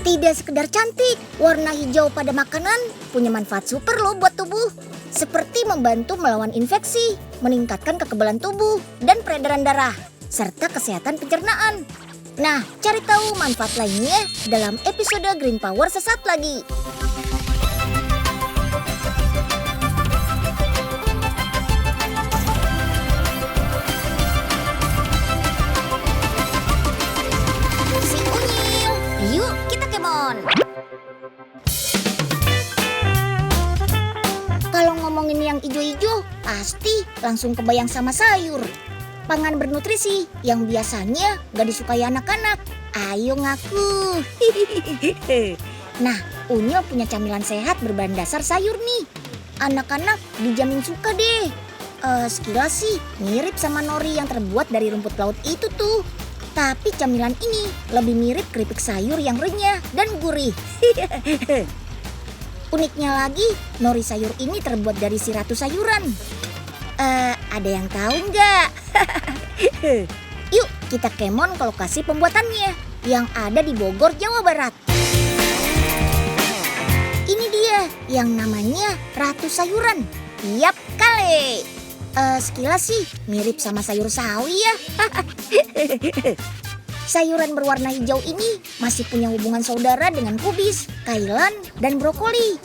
Tidak sekedar cantik, warna hijau pada makanan punya manfaat super loh buat tubuh. Seperti membantu melawan infeksi, meningkatkan kekebalan tubuh, dan peredaran darah, serta kesehatan pencernaan. Nah, cari tahu manfaat lainnya dalam episode Green Power sesaat lagi. Si Unyil, yuk kita kemon. Kalau ngomongin yang ijo-ijo, pasti langsung kebayang sama sayur. Pangan bernutrisi yang biasanya gak disukai anak-anak. Ayo ngaku. Nah, Unyil punya camilan sehat berbahan dasar sayur nih. Anak-anak dijamin suka deh. Sekilas sih mirip sama nori yang terbuat dari rumput laut itu tuh. Tapi camilan ini lebih mirip keripik sayur yang renyah dan gurih. Uniknya lagi, nori sayur ini terbuat dari siratu sayuran. Ada yang tahu nggak? Yuk kita kemon ke lokasi pembuatannya yang ada di Bogor, Jawa Barat. Ini dia yang namanya Ratu Sayuran. Yap kali. Sekilas sih mirip sama sayur sawi ya. Sayuran berwarna hijau ini masih punya hubungan saudara dengan kubis, kailan, dan brokoli.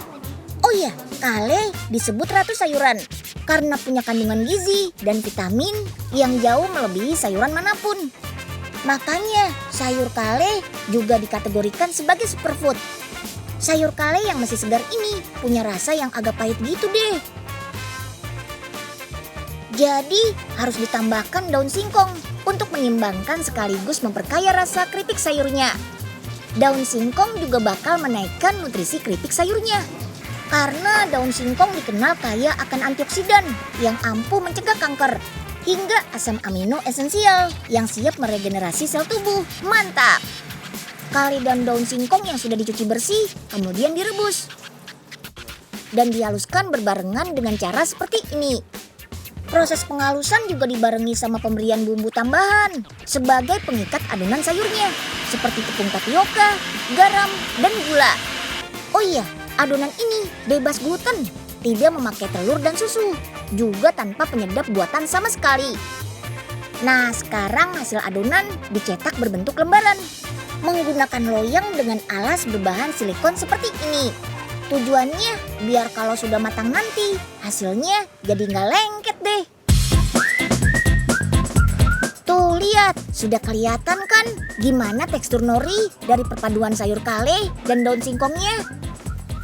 Oh iya, kale disebut Ratu Sayuran karena punya kandungan gizi dan vitamin yang jauh melebihi sayuran manapun. Makanya sayur kale juga dikategorikan sebagai superfood. Sayur kale yang masih segar ini punya rasa yang agak pahit gitu deh. Jadi harus ditambahkan daun singkong untuk menyimbangkan sekaligus memperkaya rasa keripik sayurnya. Daun singkong juga bakal menaikkan nutrisi keripik sayurnya. Karena daun singkong dikenal kaya akan antioksidan yang ampuh mencegah kanker, hingga asam amino esensial yang siap meregenerasi sel tubuh. Mantap! Kale dan daun singkong yang sudah dicuci bersih kemudian direbus dan dihaluskan berbarengan dengan cara seperti ini. Proses penghalusan juga dibarengi sama pemberian bumbu tambahan sebagai pengikat adonan sayurnya, seperti tepung tapioka, garam, dan gula. Oh iya, adonan ini bebas gluten, tidak memakai telur dan susu, juga tanpa penyedap buatan sama sekali. Nah, sekarang hasil adonan dicetak berbentuk lembaran, menggunakan loyang dengan alas berbahan silikon seperti ini. Tujuannya biar kalau sudah matang nanti, hasilnya jadi nggak lengket deh. Tuh lihat, sudah kelihatan kan gimana tekstur nori dari perpaduan sayur kale dan daun singkongnya.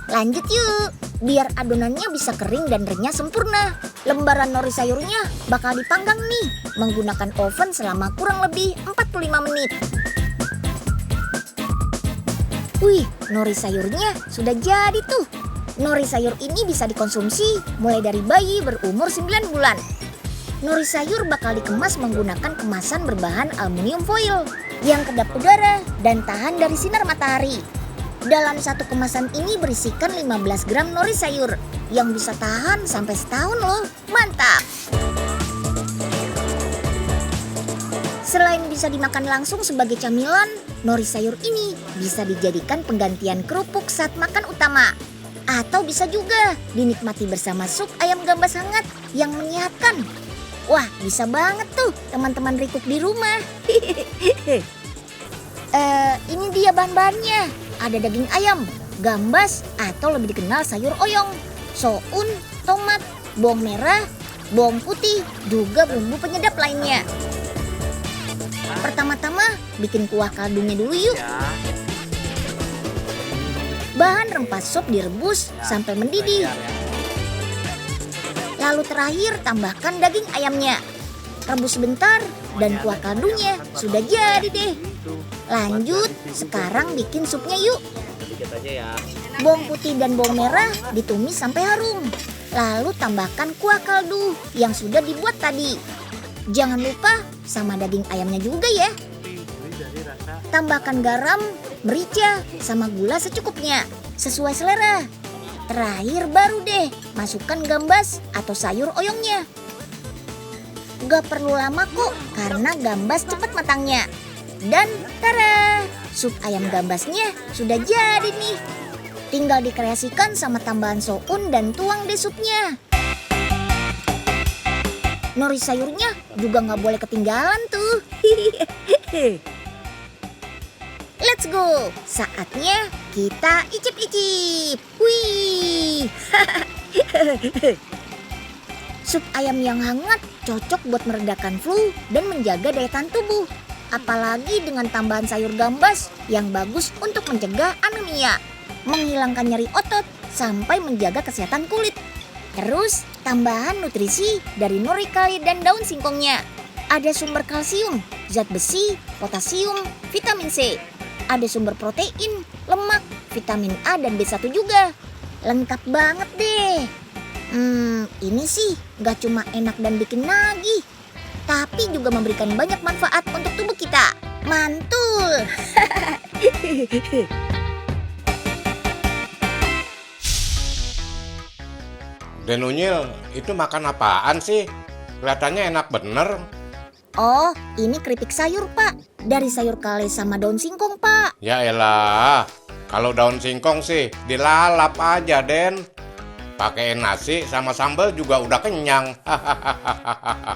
Lanjut yuk, biar adonannya bisa kering dan renyah sempurna. Lembaran nori sayurnya bakal dipanggang nih, menggunakan oven selama kurang lebih 45 menit. Wih, nori sayurnya sudah jadi tuh. Nori sayur ini bisa dikonsumsi mulai dari bayi berumur 9 bulan. Nori sayur bakal dikemas menggunakan kemasan berbahan aluminium foil yang kedap udara dan tahan dari sinar matahari. Dalam satu kemasan ini berisikan 15 gram nori sayur yang bisa tahan sampai setahun loh. Mantap! Selain bisa dimakan langsung sebagai camilan, nori sayur ini bisa dijadikan penggantian kerupuk saat makan utama. Atau bisa juga dinikmati bersama sup ayam gambas hangat yang menyehatkan. Wah, bisa banget tuh teman-teman Rikuk di rumah. Ini dia bahan-bahannya. Ada daging ayam, gambas atau lebih dikenal sayur oyong, soun, tomat, bawang merah, bawang putih, juga bumbu penyedap lainnya. Pertama-tama bikin kuah kaldunya dulu yuk. Bahan rempah sop direbus sampai mendidih. Lalu terakhir tambahkan daging ayamnya. Rebus sebentar dan kuah kaldunya sudah jadi deh. Lanjut, sekarang bikin supnya yuk. Bawang putih dan bawang merah ditumis sampai harum. Lalu tambahkan kuah kaldu yang sudah dibuat tadi. Jangan lupa sama daging ayamnya juga ya. Tambahkan garam, merica, sama gula secukupnya, sesuai selera. Terakhir baru deh masukkan gambas atau sayur oyongnya. Gak perlu lama kok, karena gambas cepat matangnya. Dan tada! Sup ayam gambasnya sudah jadi nih. Tinggal dikreasikan sama tambahan soun dan tuang deh supnya. Nori sayurnya juga nggak boleh ketinggalan tuh. Let's go, saatnya kita icip-icip. Wih. Sup ayam yang hangat cocok buat meredakan flu dan menjaga daya tahan tubuh. Apalagi dengan tambahan sayur gambas yang bagus untuk mencegah anemia, menghilangkan nyeri otot, sampai menjaga kesehatan kulit. Terus tambahan nutrisi dari nori kari dan daun singkongnya. Ada sumber kalsium, zat besi, potasium, vitamin C. Ada sumber protein, lemak, vitamin A dan B1 juga. Lengkap banget deh. Ini sih gak cuma enak dan bikin nagih, tapi juga memberikan banyak manfaat untuk tubuh kita. Mantul. Den Unyil, itu makan apaan sih? Kelihatannya enak bener. Oh, ini keripik sayur, Pak. Dari sayur kale sama daun singkong, Pak. Ya elah, kalau daun singkong sih dilalap aja, Den. Pakai nasi sama sambal juga udah kenyang.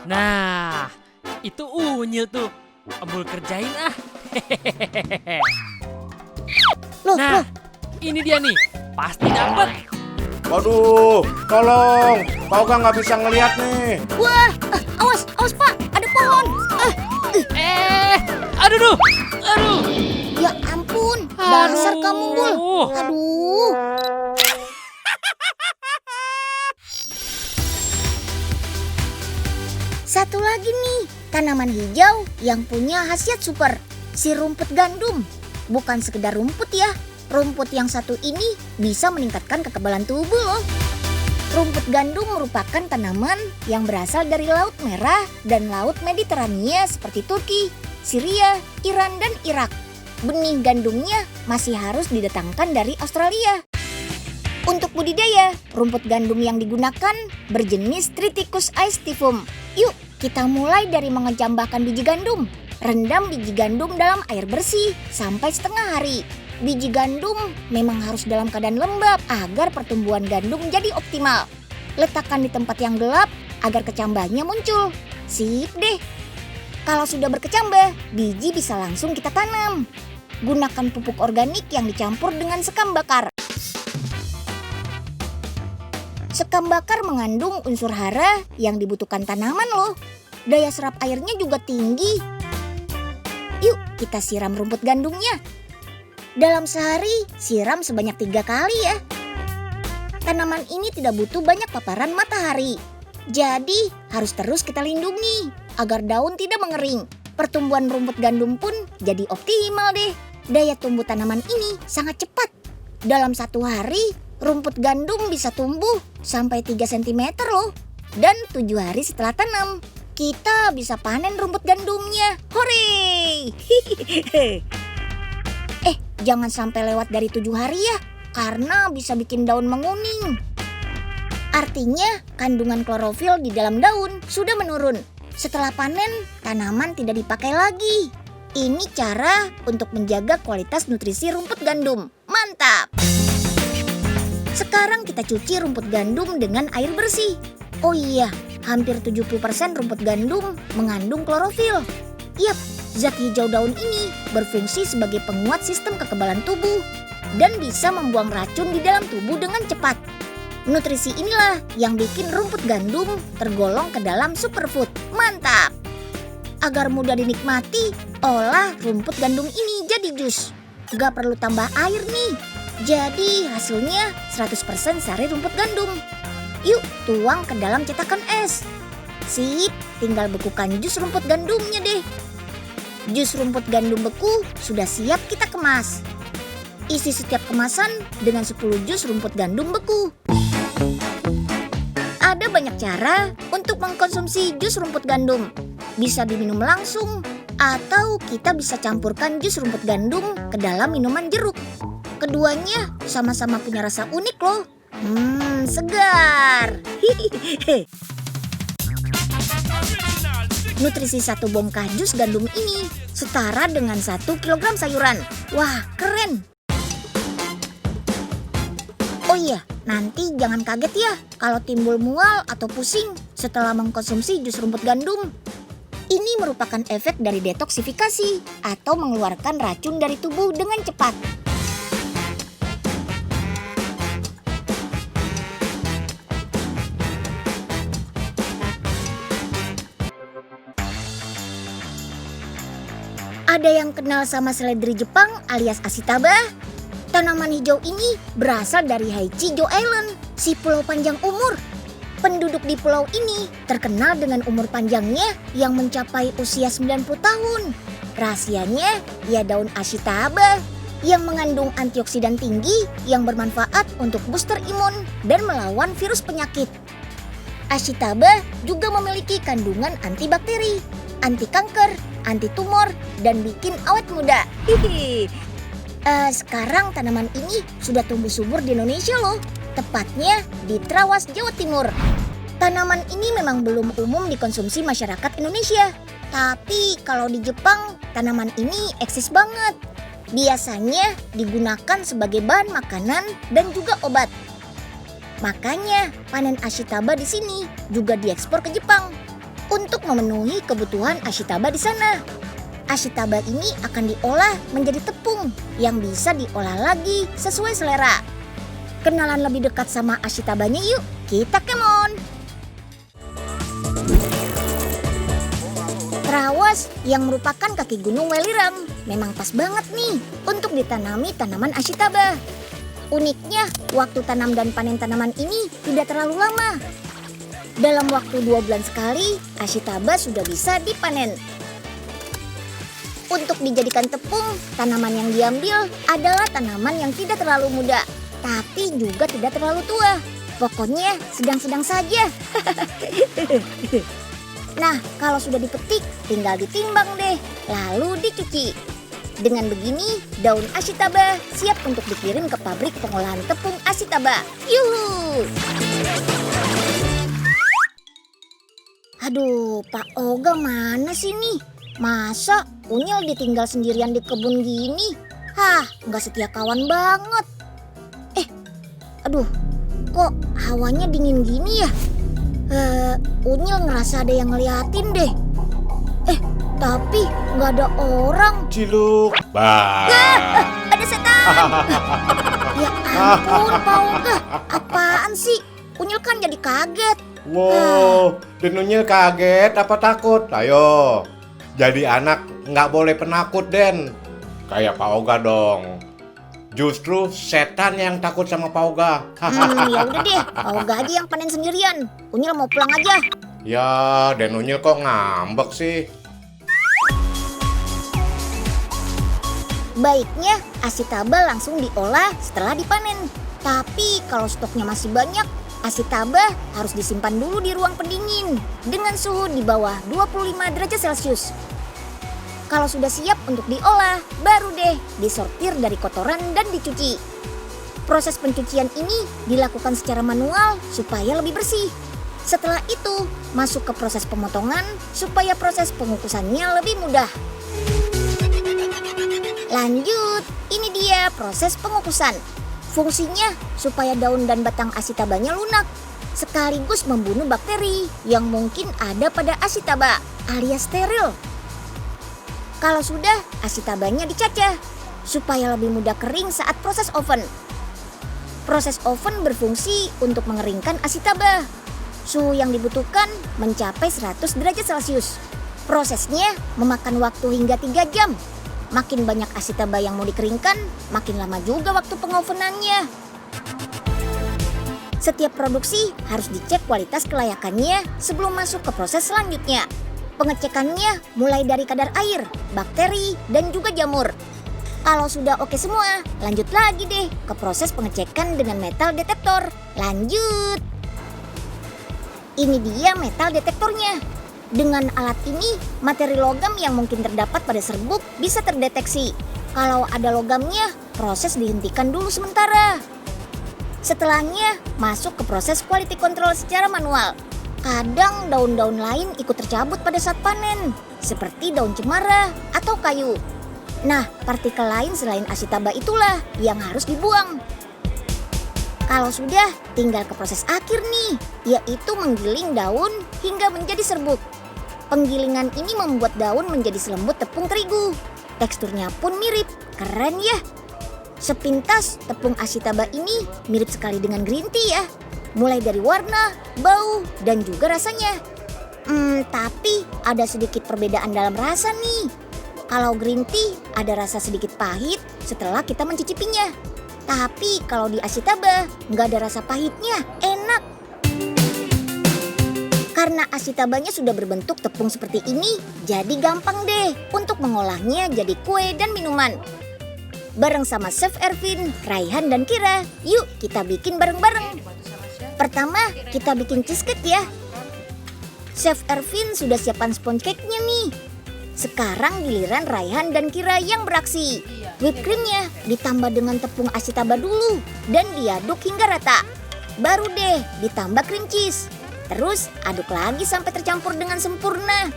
Nah, itu Unyil tuh. Ambul kerjain ah. Loh, Nah, ini dia nih. Pasti dapat. Waduh, tolong. Kau kan nggak bisa ngelihat nih. Wah, awas Pak, ada pohon. Aduh. Ya ampun, dasar kamu, Bul. Aduh. Satu lagi nih, tanaman hijau yang punya khasiat super, si rumput gandum. Bukan sekedar rumput ya, rumput yang satu ini bisa meningkatkan kekebalan tubuh loh. Rumput gandum merupakan tanaman yang berasal dari Laut Merah dan Laut Mediterania seperti Turki, Syria, Iran, dan Irak. Benih gandumnya masih harus didatangkan dari Australia. Untuk budidaya, rumput gandum yang digunakan berjenis Triticus aestivum. Yuk, kita mulai dari mengecambahkan biji gandum. Rendam biji gandum dalam air bersih sampai setengah hari. Biji gandum memang harus dalam keadaan lembab agar pertumbuhan gandum jadi optimal. Letakkan di tempat yang gelap agar kecambahnya muncul. Sip deh. Kalau sudah berkecambah, biji bisa langsung kita tanam. Gunakan pupuk organik yang dicampur dengan sekam bakar. Sekam bakar mengandung unsur hara yang dibutuhkan tanaman loh. Daya serap airnya juga tinggi. Yuk kita siram rumput gandumnya. Dalam sehari siram sebanyak 3 kali ya. Tanaman ini tidak butuh banyak paparan matahari. Jadi harus terus kita lindungi agar daun tidak mengering. Pertumbuhan rumput gandum pun jadi optimal deh. Daya tumbuh tanaman ini sangat cepat. Dalam 1 hari rumput gandum bisa tumbuh sampai 3 cm loh. Dan 7 hari setelah tanam, kita bisa panen rumput gandumnya. Hore! Jangan sampai lewat dari 7 hari ya, karena bisa bikin daun menguning. Artinya kandungan klorofil di dalam daun sudah menurun. Setelah panen, tanaman tidak dipakai lagi. Ini cara untuk menjaga kualitas nutrisi rumput gandum. Mantap! Sekarang kita cuci rumput gandum dengan air bersih. Oh iya, hampir 70% rumput gandum mengandung klorofil. Yap, zat hijau daun ini berfungsi sebagai penguat sistem kekebalan tubuh dan bisa membuang racun di dalam tubuh dengan cepat. Nutrisi inilah yang bikin rumput gandum tergolong ke dalam superfood. Mantap! Agar mudah dinikmati, olah rumput gandum ini jadi jus. Gak perlu tambah air nih. Jadi hasilnya 100% sari rumput gandum. Yuk tuang ke dalam cetakan es. Sip, tinggal bekukan jus rumput gandumnya deh. Jus rumput gandum beku sudah siap kita kemas. Isi setiap kemasan dengan 10 jus rumput gandum beku. Ada banyak cara untuk mengkonsumsi jus rumput gandum. Bisa diminum langsung, atau kita bisa campurkan jus rumput gandum ke dalam minuman jeruk. Keduanya sama-sama punya rasa unik loh. Segar. Nutrisi satu bongkah jus gandum ini setara dengan 1 kilogram sayuran. Wah, keren! Oh iya, nanti jangan kaget ya kalau timbul mual atau pusing setelah mengkonsumsi jus rumput gandum. Ini merupakan efek dari detoksifikasi atau mengeluarkan racun dari tubuh dengan cepat. Ada yang kenal sama seledri Jepang alias Ashitaba? Tanaman hijau ini berasal dari Haichijo Island, si pulau panjang umur. Penduduk di pulau ini terkenal dengan umur panjangnya yang mencapai usia 90 tahun. Rahasianya, ya daun Ashitaba yang mengandung antioksidan tinggi yang bermanfaat untuk booster imun dan melawan virus penyakit. Ashitaba juga memiliki kandungan antibakteri, anti kanker, anti tumor, dan bikin awet muda. Sekarang tanaman ini sudah tumbuh subur di Indonesia loh, tepatnya di Trawas, Jawa Timur. Tanaman ini memang belum umum dikonsumsi masyarakat Indonesia, tapi kalau di Jepang tanaman ini eksis banget. Biasanya digunakan sebagai bahan makanan dan juga obat. Makanya panen Ashitaba di sini juga diekspor ke Jepang untuk memenuhi kebutuhan Ashitaba di sana. Ashitaba ini akan diolah menjadi tepung yang bisa diolah lagi sesuai selera. Kenalan lebih dekat sama Ashitabanya yuk, kita kemon! Trawas yang merupakan kaki gunung Welirang memang pas banget nih untuk ditanami tanaman Ashitaba. Uniknya, waktu tanam dan panen tanaman ini tidak terlalu lama. Dalam waktu 2 bulan sekali, Ashitaba sudah bisa dipanen. Untuk dijadikan tepung, tanaman yang diambil adalah tanaman yang tidak terlalu muda, tapi juga tidak terlalu tua. Pokoknya sedang-sedang saja. Nah, kalau sudah dipetik, tinggal ditimbang deh, lalu dicuci. Dengan begini, daun Ashitaba siap untuk dikirim ke pabrik pengolahan tepung Ashitaba. Yuhu! Aduh, Pak Oga mana sih nih? Masa Unyil ditinggal sendirian di kebun gini? Hah, nggak setia kawan banget. Aduh, kok hawanya dingin gini ya? Unyil ngerasa ada yang ngeliatin deh. Tapi nggak ada orang. Ciluk. Bah. Ada setan. Ya ampun, Pak Oga. Apaan sih? Unyil kan jadi kaget. Wow, Denunya kaget apa takut? Ayo, jadi anak nggak boleh penakut, Den. Kayak Pak Oga dong. Justru setan yang takut sama Pak Oga. Ya udah deh, Pak Oga aja yang panen sendirian. Unyil mau pulang aja. Ya, Denunya kok ngambek sih? Baiknya, Ashitaba langsung diolah setelah dipanen. Tapi kalau stoknya masih banyak, Ashitaba harus disimpan dulu di ruang pendingin dengan suhu di bawah 25 derajat Celcius. Kalau sudah siap untuk diolah, baru deh disortir dari kotoran dan dicuci. Proses pencucian ini dilakukan secara manual supaya lebih bersih. Setelah itu, masuk ke proses pemotongan supaya proses pengukusannya lebih mudah. Lanjut, ini dia proses pengukusan. Fungsinya supaya daun dan batang Ashitabanya lunak, sekaligus membunuh bakteri yang mungkin ada pada Ashitaba alias steril. Kalau sudah, Ashitabanya dicacah supaya lebih mudah kering saat proses oven. Proses oven berfungsi untuk mengeringkan Ashitaba. Suhu yang dibutuhkan mencapai 100 derajat Celcius. Prosesnya memakan waktu hingga 3 jam. Makin banyak Ashitaba yang mau dikeringkan, makin lama juga waktu pengovenannya. Setiap produksi harus dicek kualitas kelayakannya sebelum masuk ke proses selanjutnya. Pengecekannya mulai dari kadar air, bakteri, dan juga jamur. Kalau sudah oke semua, lanjut lagi deh ke proses pengecekan dengan metal detektor. Lanjut. Ini dia metal detektornya. Dengan alat ini, materi logam yang mungkin terdapat pada serbuk bisa terdeteksi. Kalau ada logamnya, proses dihentikan dulu sementara. Setelahnya, masuk ke proses quality control secara manual. Kadang daun-daun lain ikut tercabut pada saat panen, seperti daun cemara atau kayu. Nah, partikel lain selain asitaba itulah yang harus dibuang. Kalau sudah, tinggal ke proses akhir nih, yaitu menggiling daun hingga menjadi serbuk. Penggilingan ini membuat daun menjadi selembut tepung terigu. Teksturnya pun mirip, keren ya. Sepintas, tepung asitaba ini mirip sekali dengan green tea ya. Mulai dari warna, bau, dan juga rasanya. Tapi ada sedikit perbedaan dalam rasa nih. Kalau green tea ada rasa sedikit pahit setelah kita mencicipinya. Tapi kalau di asitaba nggak ada rasa pahitnya, enak. Karena asitabanya sudah berbentuk tepung seperti ini, jadi gampang deh untuk mengolahnya jadi kue dan minuman. Bareng sama Chef Ervin, Raihan, dan Kira, yuk kita bikin bareng-bareng. Pertama, kita bikin cheesecake ya. Chef Ervin sudah siapkan sponge cake-nya nih. Sekarang giliran Raihan dan Kira yang beraksi. Whipped cream-nya ditambah dengan tepung asitaba dulu dan diaduk hingga rata. Baru deh ditambah cream cheese. Terus aduk lagi sampai tercampur dengan sempurna.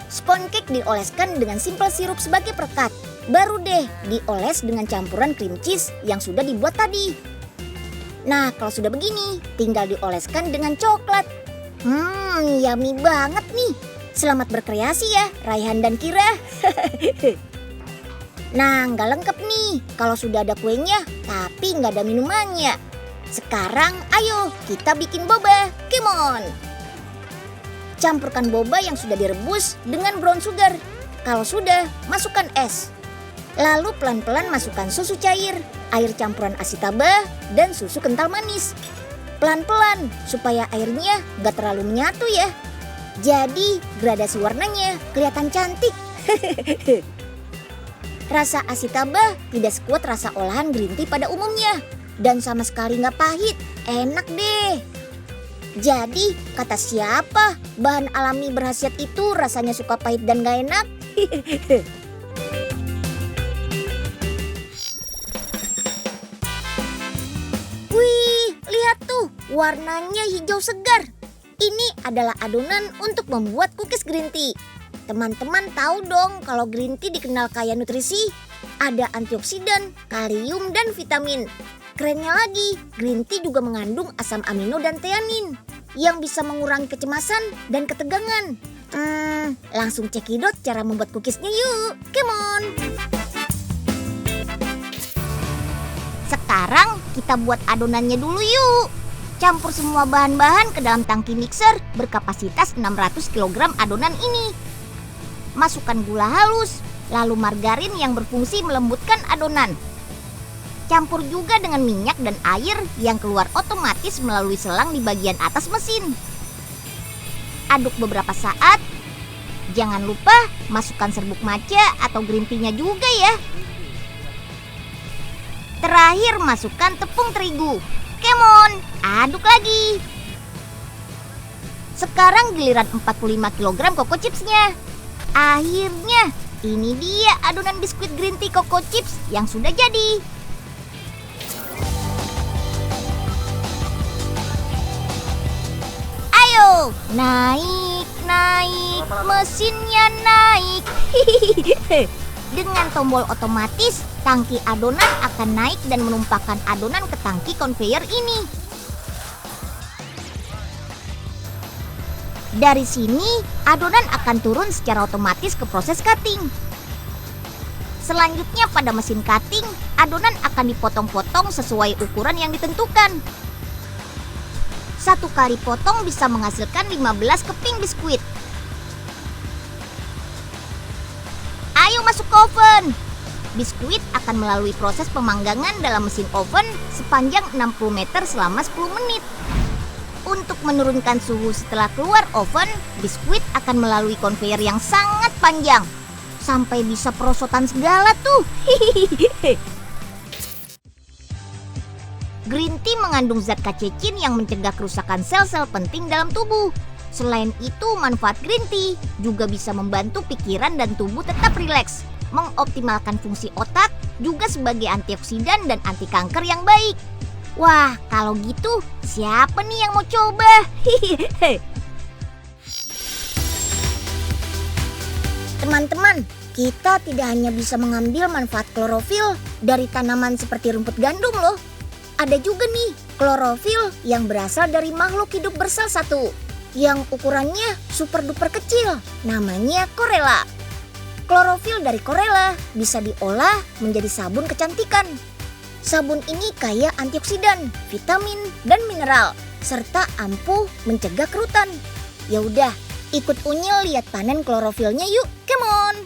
Sponge cake dioleskan dengan simple sirup sebagai perekat. Baru deh dioles dengan campuran cream cheese yang sudah dibuat tadi. Nah, kalau sudah begini, tinggal dioleskan dengan coklat. Yummy banget nih. Selamat berkreasi ya, Raihan dan Kira. Nah, nggak lengkap nih kalau sudah ada kuenya, tapi nggak ada minumannya. Sekarang, ayo kita bikin boba. Come on! Campurkan boba yang sudah direbus dengan brown sugar. Kalau sudah, masukkan es. Lalu pelan-pelan masukkan susu cair, air campuran asitaba, dan susu kental manis. Pelan-pelan supaya airnya nggak terlalu menyatu ya. Jadi gradasi warnanya kelihatan cantik. Rasa asitaba tidak sekuat rasa olahan green tea pada umumnya. Dan sama sekali nggak pahit, enak deh. Jadi kata siapa bahan alami berkhasiat itu rasanya suka pahit dan nggak enak? Wih, lihat tuh warnanya hijau segar. Ini adalah adonan untuk membuat cookies green tea. Teman-teman tahu dong kalau green tea dikenal kaya nutrisi. Ada antioksidan, kalium, dan vitamin. Kerennya lagi, green tea juga mengandung asam amino dan theanin yang bisa mengurangi kecemasan dan ketegangan. Langsung cekidot cara membuat cookiesnya yuk. Come on! Sekarang kita buat adonannya dulu yuk. Campur semua bahan-bahan ke dalam tangki mixer berkapasitas 600 kg adonan ini. Masukkan gula halus, lalu margarin yang berfungsi melembutkan adonan. Campur juga dengan minyak dan air yang keluar otomatis melalui selang di bagian atas mesin. Aduk beberapa saat. Jangan lupa masukkan serbuk matcha atau green tea-nya juga ya. Terakhir masukkan tepung terigu. Come on, aduk lagi. Sekarang giliran 45 kg Coco Chips-nya. Akhirnya, ini dia adonan biskuit green tea Coco Chips yang sudah jadi. Ayo, naik, mesinnya naik. Dengan tombol otomatis, tangki adonan akan naik dan menumpahkan adonan ke tangki conveyor ini. Dari sini, adonan akan turun secara otomatis ke proses cutting. Selanjutnya pada mesin cutting, adonan akan dipotong-potong sesuai ukuran yang ditentukan. Satu kali potong bisa menghasilkan 15 keping biskuit. Ayo masuk ke oven. Biskuit akan melalui proses pemanggangan dalam mesin oven sepanjang 60 meter selama 10 menit. Untuk menurunkan suhu setelah keluar oven, biskuit akan melalui konveyor yang sangat panjang. Sampai bisa perosotan segala tuh. Green tea mengandung zat kacecin yang mencegah kerusakan sel-sel penting dalam tubuh. Selain itu, manfaat green tea juga bisa membantu pikiran dan tubuh tetap rileks, mengoptimalkan fungsi otak, juga sebagai antioksidan dan anti kanker yang baik. Wah, kalau gitu siapa nih yang mau coba? Teman-teman, kita tidak hanya bisa mengambil manfaat klorofil dari tanaman seperti rumput gandum loh. Ada juga nih klorofil yang berasal dari makhluk hidup bersel satu yang ukurannya super duper kecil, namanya korela. Klorofil dari korela bisa diolah menjadi sabun kecantikan. Sabun ini kaya antioksidan, vitamin, dan mineral, serta ampuh mencegah kerutan. Ya udah, ikut Unyil lihat panen klorofilnya yuk, come on!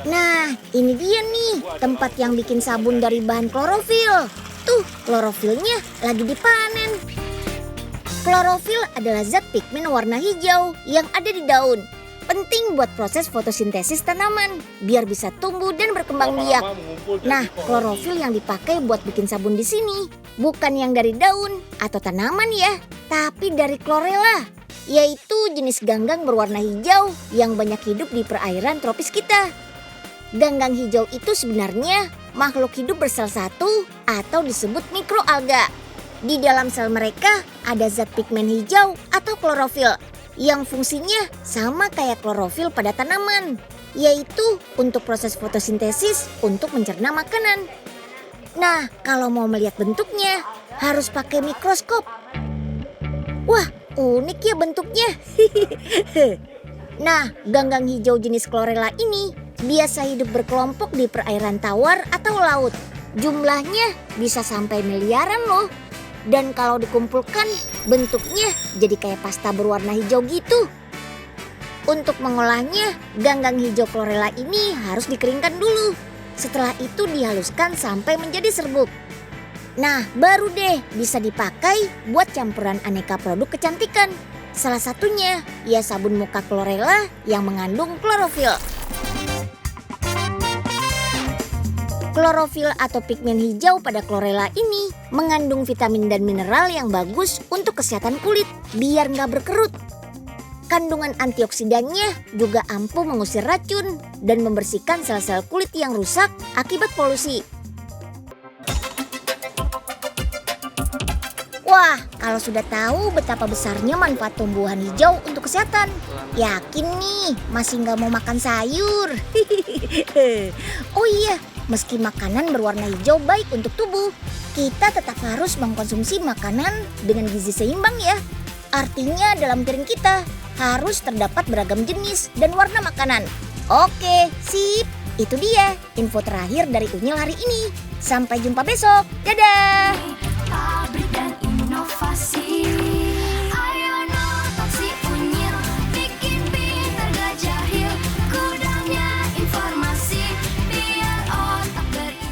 Nah, ini dia nih tempat yang bikin sabun dari bahan klorofil. Tuh, klorofilnya lagi dipanen. Klorofil adalah zat pigmen warna hijau yang ada di daun. Penting buat proses fotosintesis tanaman, biar bisa tumbuh dan berkembang biak. Nah, klorofil yang dipakai buat bikin sabun di sini bukan yang dari daun atau tanaman ya, tapi dari chlorella, yaitu jenis ganggang berwarna hijau yang banyak hidup di perairan tropis kita. Ganggang hijau itu sebenarnya makhluk hidup bersel satu atau disebut mikroalga. Di dalam sel mereka ada zat pigmen hijau atau klorofil yang fungsinya sama kayak klorofil pada tanaman, yaitu untuk proses fotosintesis untuk mencerna makanan. Nah, kalau mau melihat bentuknya harus pakai mikroskop. Wah, unik ya bentuknya. Nah, ganggang hijau jenis chlorella ini biasa hidup berkelompok di perairan tawar atau laut. Jumlahnya bisa sampai miliaran loh. Dan kalau dikumpulkan, bentuknya jadi kayak pasta berwarna hijau gitu. Untuk mengolahnya, ganggang hijau chlorella ini harus dikeringkan dulu. Setelah itu dihaluskan sampai menjadi serbuk. Nah, baru deh bisa dipakai buat campuran aneka produk kecantikan. Salah satunya ya sabun muka chlorella yang mengandung klorofil. Klorofil atau pigmen hijau pada chlorella ini mengandung vitamin dan mineral yang bagus untuk kesehatan kulit biar nggak berkerut. Kandungan antioksidannya juga ampuh mengusir racun dan membersihkan sel-sel kulit yang rusak akibat polusi. Wah, kalau sudah tahu betapa besarnya manfaat tumbuhan hijau untuk kesehatan, yakin nih masih nggak mau makan sayur? Oh iya, meski makanan berwarna hijau baik untuk tubuh, kita tetap harus mengkonsumsi makanan dengan gizi seimbang ya. Artinya dalam piring kita harus terdapat beragam jenis dan warna makanan. Oke, sip. Itu dia info terakhir dari Unyil hari ini. Sampai jumpa besok. Dadah!